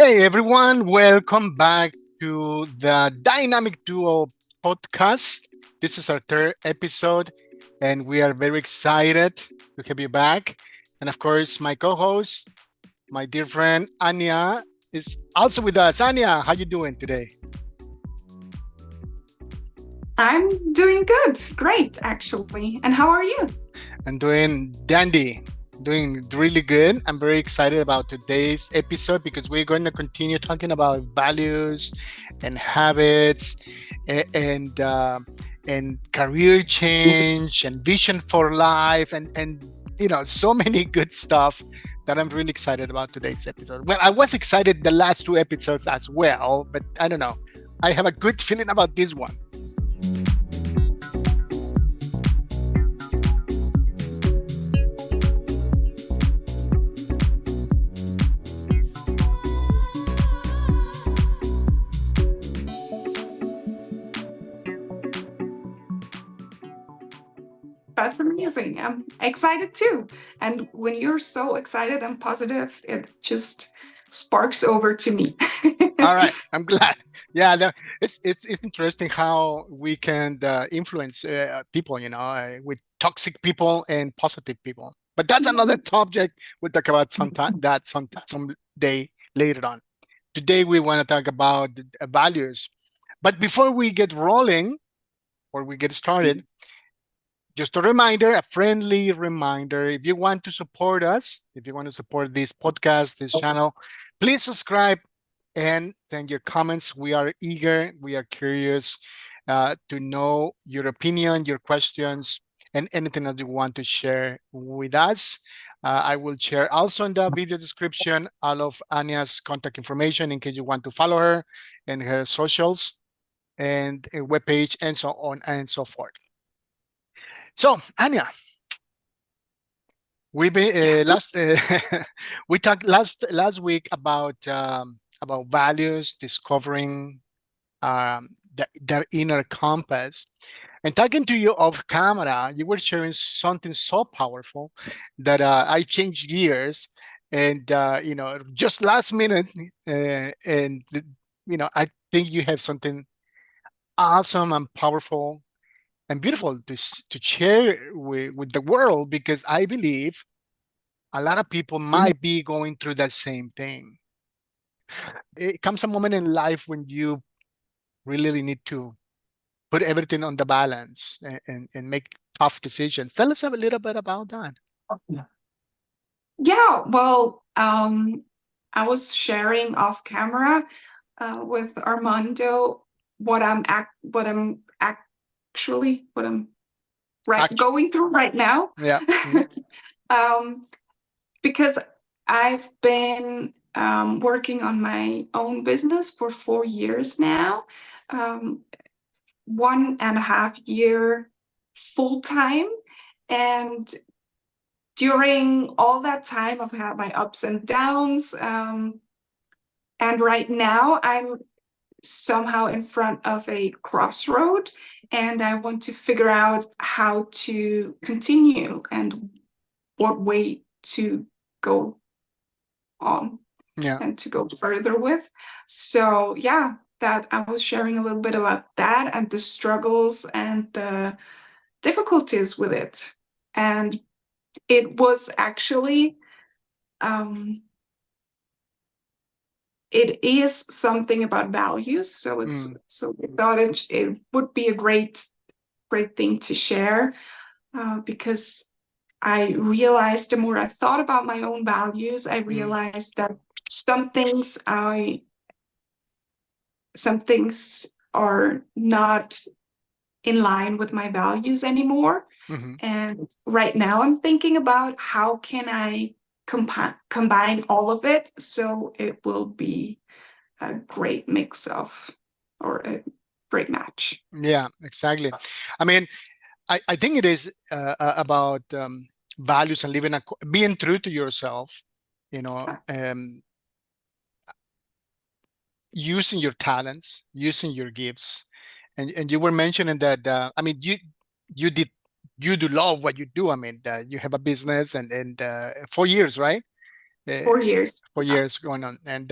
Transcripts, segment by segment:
Hey everyone, welcome back to the Dynamic Duo podcast. This is our third episode, and we are very excited to have you back. And of course, my co-host, my dear friend Anya, is also with us. Anya, how you doing today? I'm doing good. Great, actually. And how are you? I'm doing dandy, doing really good. I'm very excited about today's episode because we're going to continue talking about values and habits and career change and vision for life and so many good stuff that I'm really excited about today's episode. Well, I was excited the last two episodes as well, but I don't know. I have a good feeling about this one. That's amazing. I'm excited too. And when you're so excited and positive, it just sparks over to me. All right, I'm glad. Yeah, it's interesting how we can influence people, with toxic people and positive people. But that's another subject we'll talk about some day later on. Today we want to talk about values. But before we get rolling or we get started, just a reminder, a friendly reminder. If you want to support us, if you want to support this podcast, this channel, please subscribe and send your comments. We are eager, we are curious to know your opinion, your questions, and anything that you want to share with us. I will share also in the video description all of Anya's contact information in case you want to follow her and her socials and a webpage and so on and so forth. So, Anya, we be, Yes. last we talked last week about values, discovering their inner compass, and talking to you off camera. You were sharing something so powerful that I changed gears, and just last minute, and I think you have something awesome and powerful and beautiful to share with the world because I believe a lot of people might be going through that same thing. It comes a moment in life when you really need to put everything on the balance and make tough decisions. Tell us a little bit about that. Yeah, well, I was sharing off camera with Armando what I'm actually what I'm Act- going through right now. yeah. Mhm. um, because I've been working on my own business for 4 years now, um, 1.5 year full time. And during all that time, I've had my ups and downs. And right now, I'm somehow in front of a crossroad, and I want to figure out how to continue and what way to go on Yeah. and to go further with. So yeah, that I was sharing a little bit about that and the struggles and the difficulties with it. And it was actually um, it is something about values. Mm. So we thought it would be a great thing to share because I realized the more I thought about my own values, I Mm. realized that some things I some things are not in line with my values anymore. Hmm. And right now I'm thinking about how can I combine all of it so it will be a great mix of or a great match. Yeah, exactly. I mean, I think it is about values and being true to yourself, you know, um, using your talents, using your gifts, and you were mentioning that. I mean, you did you do love what you do. I mean, you have a business and 4 years, right? Uh, 4 years. 4 years going on, and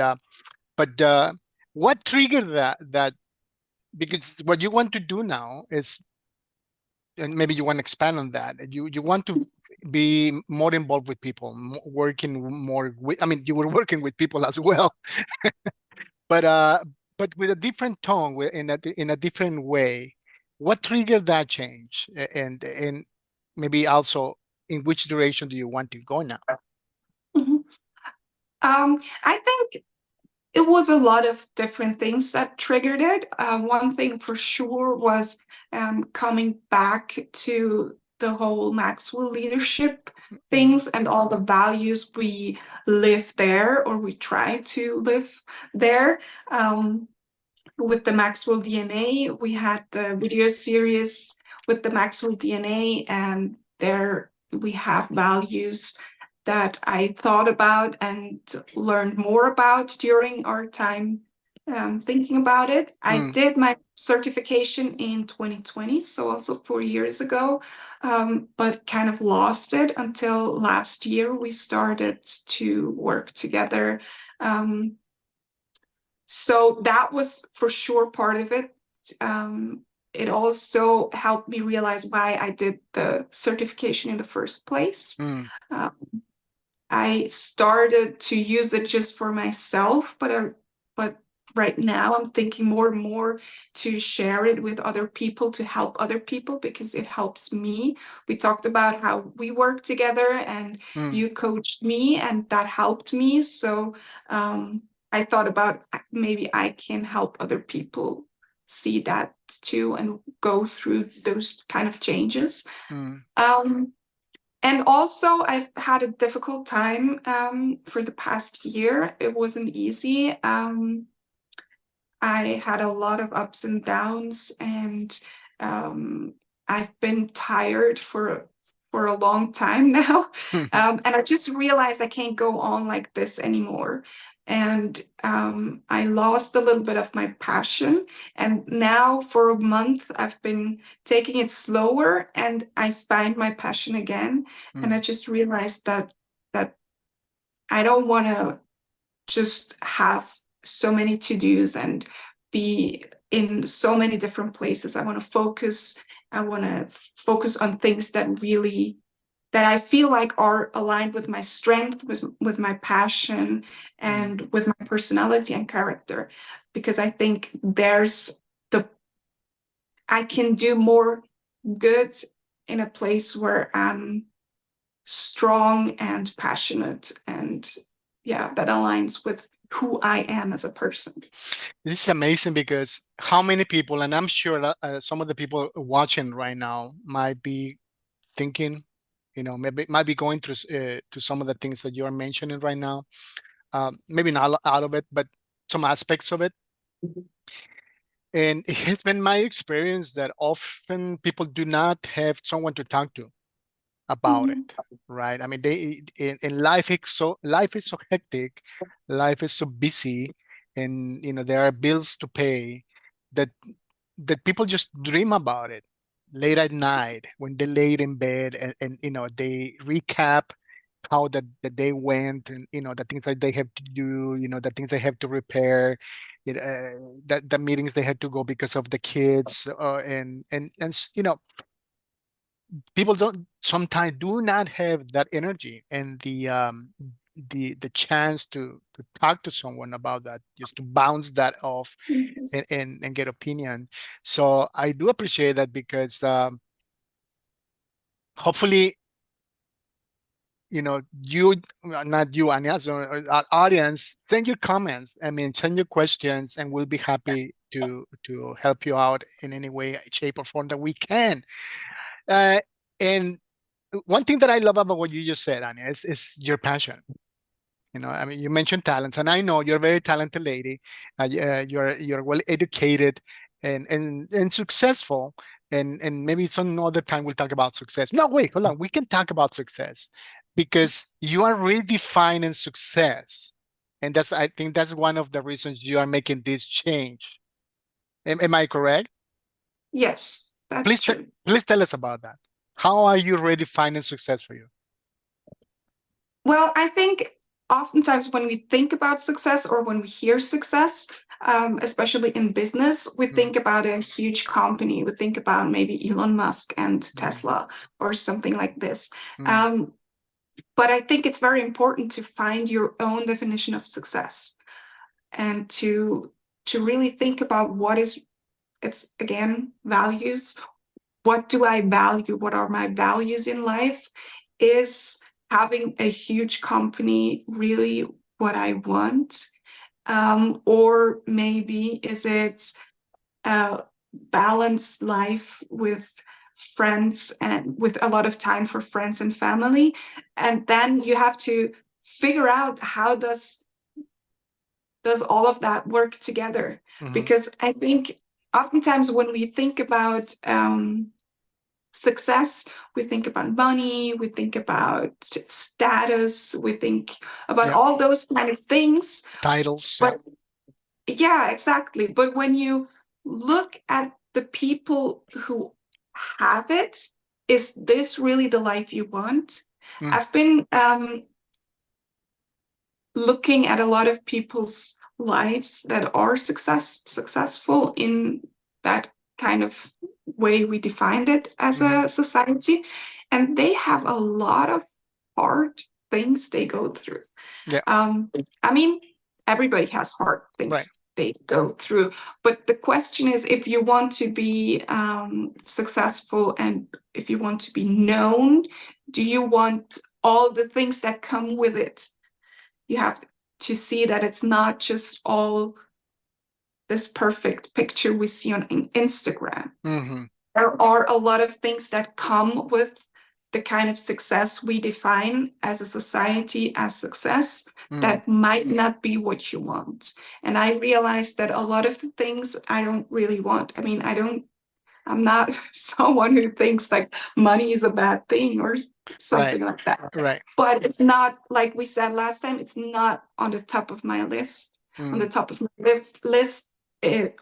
But what triggered that? Because what you want to do now is, and maybe you want to expand on that. You want to be more involved with people, working more with. I mean, you were working with people as well, but with a different tone, in a different way. What triggered that change, and maybe also in which direction do you want to go now? Mhm. I think it was a lot of different things that triggered it. One thing for sure was coming back to the whole Maxwell leadership things and all the values we live there, or we try to live there. With the Maxwell DNA, we had the video series with the Maxwell DNA, and there we have values that I thought about and learned more about during our time thinking about it. I did my certification in 2020, so also 4 years ago, but kind of lost it until last year. We started to work together. So that was for sure part of it. It also helped me realize why I did the certification in the first place. Mm, Um, I started to use it just for myself, but right now I'm thinking more and more to share it with other people, to help other people, because it helps me. We talked about how we work together, and mm, you coached me, and that helped me. So I thought about maybe I can help other people see that too and go through those kind of changes. mm, And also, I've had a difficult time for the past year. It wasn't easy. I had a lot of ups and downs, and I've been tired for a long time now. And I just realized I can't go on like this anymore. And I lost a little bit of my passion. And now for a month, I've been taking it slower, and I find my passion again. And I mm, just realized that I don't want to just have so many to-dos and be in so many different places. I want to focus. I want to focus on things that I feel like are aligned with my strength, with my passion, mm, and with my personality and character. Because I think I can do more good in a place where I'm strong and passionate, and yeah, that aligns with who I am as a person. This is amazing because how many people, and I'm sure that, some of the people watching right now might be thinking, maybe might be going through to some of the things that you are mentioning right now. Maybe not out of it, but some aspects of it. And it has been my experience that often people do not have someone to talk to about Mhm. it, right? I mean, in life is so hectic, life is so busy, and there are bills to pay that people just dream about it late at night when they lay in bed, and they recap how the day went, and the things that they have to do, the things they have to repair, the meetings they had to go because of the kids, and people don't sometimes do not have that energy and the chance to talk to someone about that, just to bounce that off and get opinion. So I do appreciate that because hopefully you, not you, Anya, so our audience, send your comments. I mean, send your questions, and we'll be happy to help you out in any way, shape, or form that we can. And one thing that I love about what you just said, Anya, is your passion. I mean, you mentioned talents, and I know you're a very talented lady. You're well educated and successful. And maybe some other time we'll talk about success. No, wait, hold on. We can talk about success because you are redefining success, and I think that's one of the reasons you are making this change. Am I correct? Yes, that's Please, true. please tell us about that. How are you redefining success for you? Well, I think oftentimes when we think about success or when we hear success, especially in business, we think about a huge company. We think about maybe Elon Musk and Tesla or something like this. But I think it's very important to find your own definition of success and to really think about it's again, values. What do I value? What are my values in life? Is having a huge company really what I want? Or maybe is it a balanced life with friends and with a lot of time for friends and family? And then you have to figure out how does all of that work together? Because I think oftentimes when we think about success, we think about money, we think about status, we think about all those kind of things. Titles. But yeah, exactly. But when you look at the people who have it, is this really the life you want? I've been looking at a lot of people's lives that are successful in that kind of way we defined it as a society, and they have a lot of hard things they go through. I mean, everybody has hard things they go through, but the question is, if you want to be successful and if you want to be known, do you want all the things that come with it? You have to see that it's not just all this perfect picture we see on Instagram. There are a lot of things that come with the kind of success we define as a society as success that might not be what you want. And I realized that a lot of the things I don't really want. I mean, I'm not someone who thinks like money is a bad thing or something like that. But it's not, like we said last time, it's not on the top of my list. On the top of my list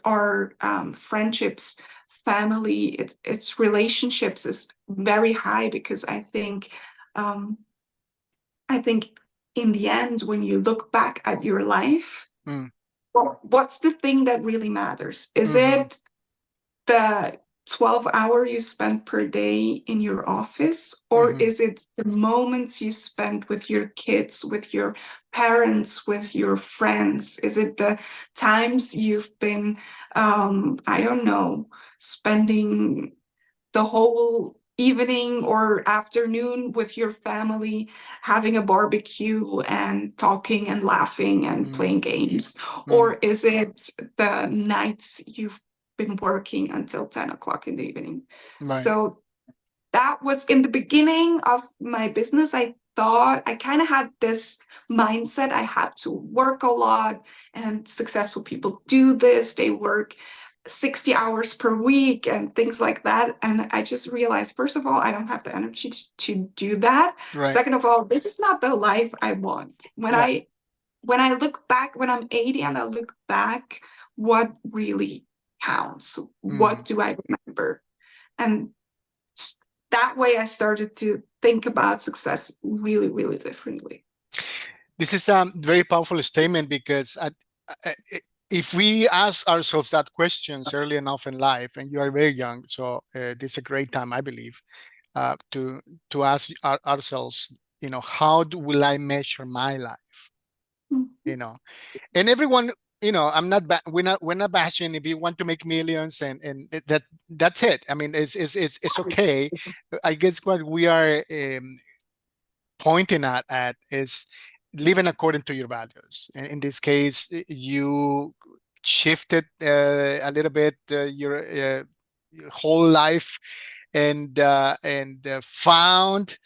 are friendships, family, it's relationships is very high, because I think in the end, when you look back at your life, what's the thing that really matters? Is it the 12 hour you spend per day in your office, or is it the moments you spend with your kids, with your parents, with your friends? Is it the times you've been I don't know, spending the whole evening or afternoon with your family, having a barbecue and talking and laughing and playing games? Or is it the nights you've been working until 10 o'clock in the evening? So that was in the beginning of my business. I thought I kind of had this mindset, I have to work a lot, and successful people do this, they work 60 hours per week and things like that. And I just realized, first of all, I don't have the energy to do that. Second of all, this is not the life I want. When I look back, when I'm 80 and I look back, what really counts? What do I remember? And that way I started to think about success really, really differently. This is a very powerful statement, because if we ask ourselves that questions early enough in life, and you are very young, so this is a great time, I believe, to ask ourselves, how will I measure my life? And everyone, I'm not we're not bashing if you want to make millions, and that's it. I mean, it's okay. I guess what we are pointing at is living according to your values. In this case, you shifted a little bit your whole life, and found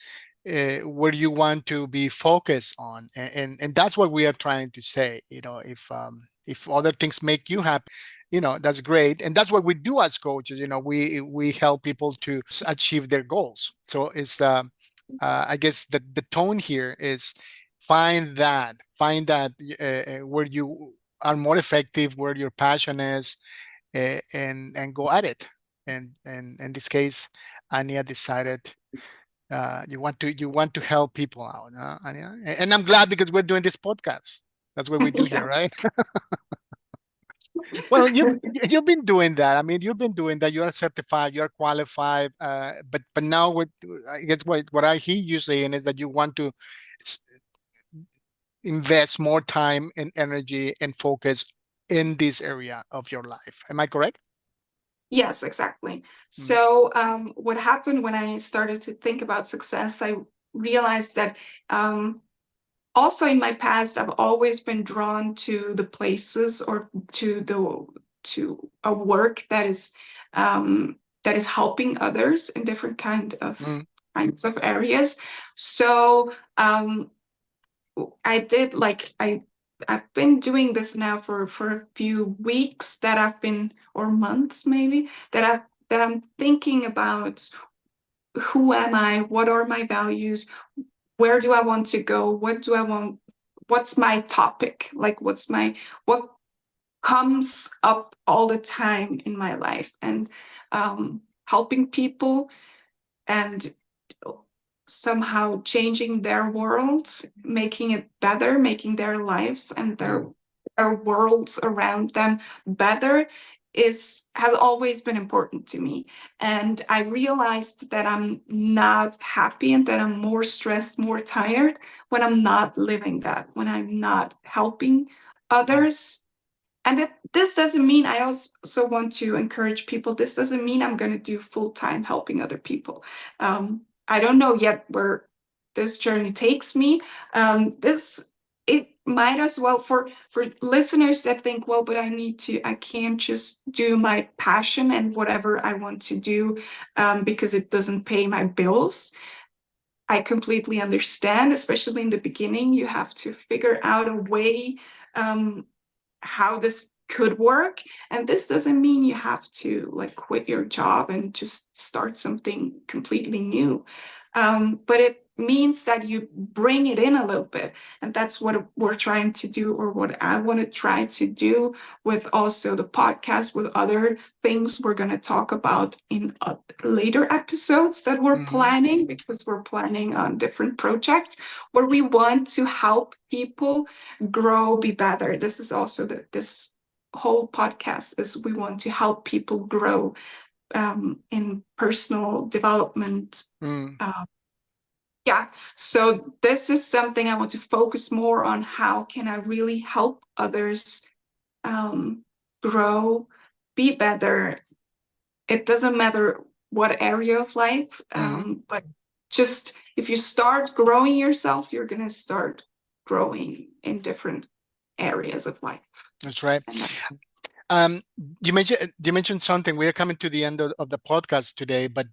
where you want to be focused on, and that's what we are trying to say. If other things make you happy, that's great, and that's what we do as coaches. We help people to achieve their goals. So it's I guess the tone here is find that where you are more effective, where your passion is, and go at it. And in this case, Ania decided You want to help people out, and I'm glad because we're doing this podcast. That's what we do here, Yeah. right? Well, you've been doing that. I mean, you've been doing that. You are certified, you are qualified. But now what I guess what I hear you saying is that you want to s- invest more time and energy and focus in this area of your life. Am I correct? Yes, exactly. Mm, So, what happened when I started to think about success, I realized that also in my past, I've always been drawn to the places or to a work that is helping others in different mm, kinds of areas. So I did like I've been doing this now for a few weeks that I've been or months maybe that I'm thinking about who am I, what are my values, where do I want to go, what do I want, what's my topic, like what comes up all the time in my life, and helping people and somehow changing their world, making it better, making their lives and mm, their worlds around them better has always been important to me. And I realized that I'm not happy and that I'm more stressed, more tired when I'm not living that, when I'm not helping mm, others. And this doesn't mean, I also want to encourage people, this doesn't mean I'm going to do full time helping other people. I don't know yet where this journey takes me. This it might as well for listeners that think, well, but I can't just do my passion and whatever I want to do because it doesn't pay my bills. I completely understand, especially in the beginning, you have to figure out a way um, how this could work. And this doesn't mean you have to like quit your job and just start something completely new. But it means that you bring it in a little bit. And that's what we're trying to do, or what I want to try to do with also the podcast, with other things we're going to talk about in later episodes that we're mhm, planning, because we're planning on different projects where we want to help people grow, be better. This is also this whole podcast is we want to help people grow in personal development. mm, Uh, yeah, so this is something I want to focus more on. How can I really help others um, grow, be better? It doesn't matter what area of life, mhm. but just if you start growing yourself, you're going to start growing in different areas of life. That's right. And that, Um, you mentioned something. We are coming to the end of the podcast today, but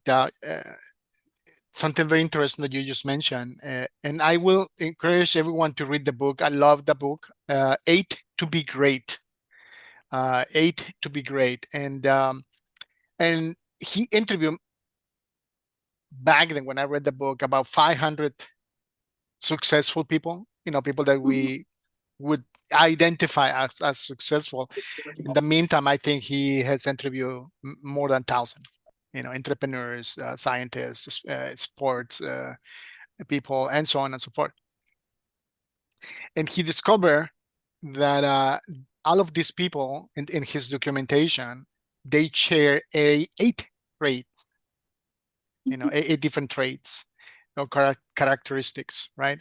something very interesting that you just mentioned, and I will encourage everyone to read the book. I love the book, Eight to Be Great. Eight to Be Great, and he interviewed back then when I read the book about 500 successful people. People that Mhm. we would identify as successful. In the meantime, I think he has interviewed more than 1,000, entrepreneurs, scientists, sports people, and so on and so forth. And he discovered that all of these people in his documentation, they share eight traits, eight different traits or characteristics, right?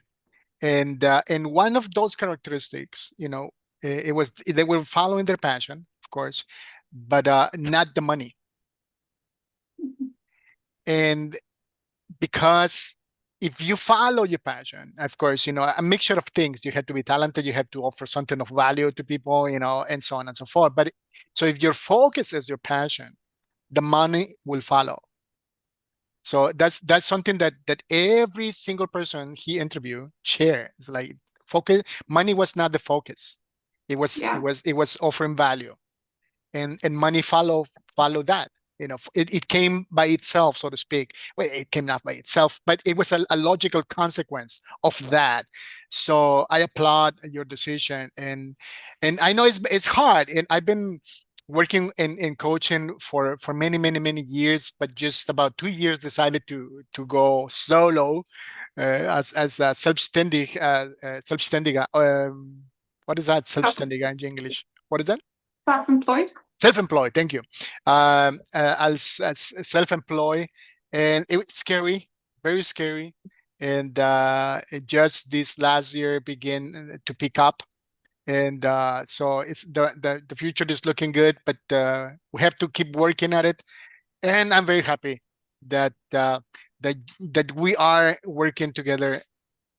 And one of those characteristics, it was they were following their passion, of course, but not the money. And because if you follow your passion, of course, a mixture of things, you have to be talented, you have to offer something of value to people, and so on and so forth. But so if your focus is your passion, the money will follow. So that's something that every single person he interviewed shared. It's like focus, money was not the focus. It was it yeah, was it was offering value, and money follow that. It came by itself, so to speak. Well, it came not by itself, but it was a logical consequence of that. So I applaud your decision, and I know it's hard, and I've been working in coaching for many years, but just about 2 years decided to go solo as a what is that selbstständiger in English? What is that? Self-employed. Self-employed. Thank you. As self-employed, and it was scary, very scary. And just this last year began to pick up, and so it's the future is looking good, but we have to keep working at it. And I'm very happy that that we are working together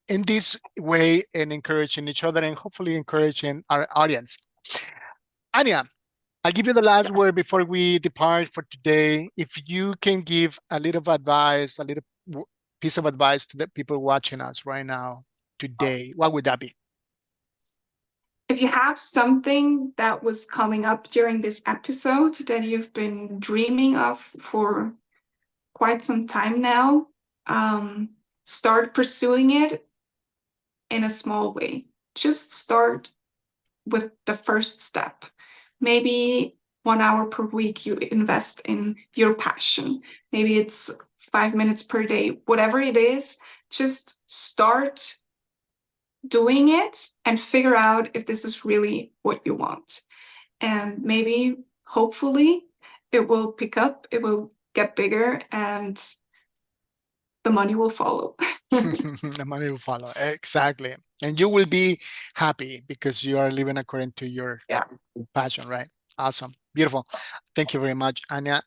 in this way and encouraging each other and hopefully encouraging our audience. Anya, I'll give you the last word before we depart for today. If you can give a little advice, a little piece of advice to the people watching us right now today, what would that be? If you have something that was coming up during this episode that you've been dreaming of for quite some time now, start pursuing it in a small way. Just start with the first step. Maybe 1 hour per week you invest in your passion. Maybe it's 5 minutes per day, whatever it is, just start doing it and figure out if this is really what you want. And maybe, hopefully, it will pick up, it will get bigger, and the money will follow. The money will follow. Exactly. And you will be happy because you are living according to your passion, right? Awesome. Beautiful. Thank you very much, Anya.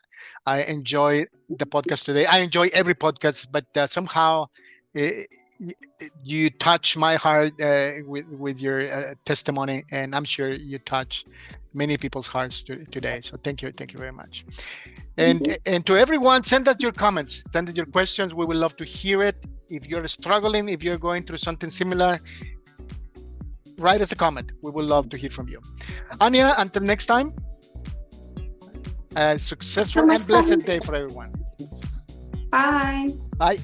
I enjoy the podcast today. I enjoy every podcast, but somehow you touch my heart with your testimony, and I'm sure you touch many people's hearts today. So thank you very much. And to everyone, send us your comments, send us your questions. We would love to hear it. If you're struggling, if you're going through something similar, write us a comment. We would love to hear from you. Anya, until next time, a successful and blessed day for everyone. Bye. Bye.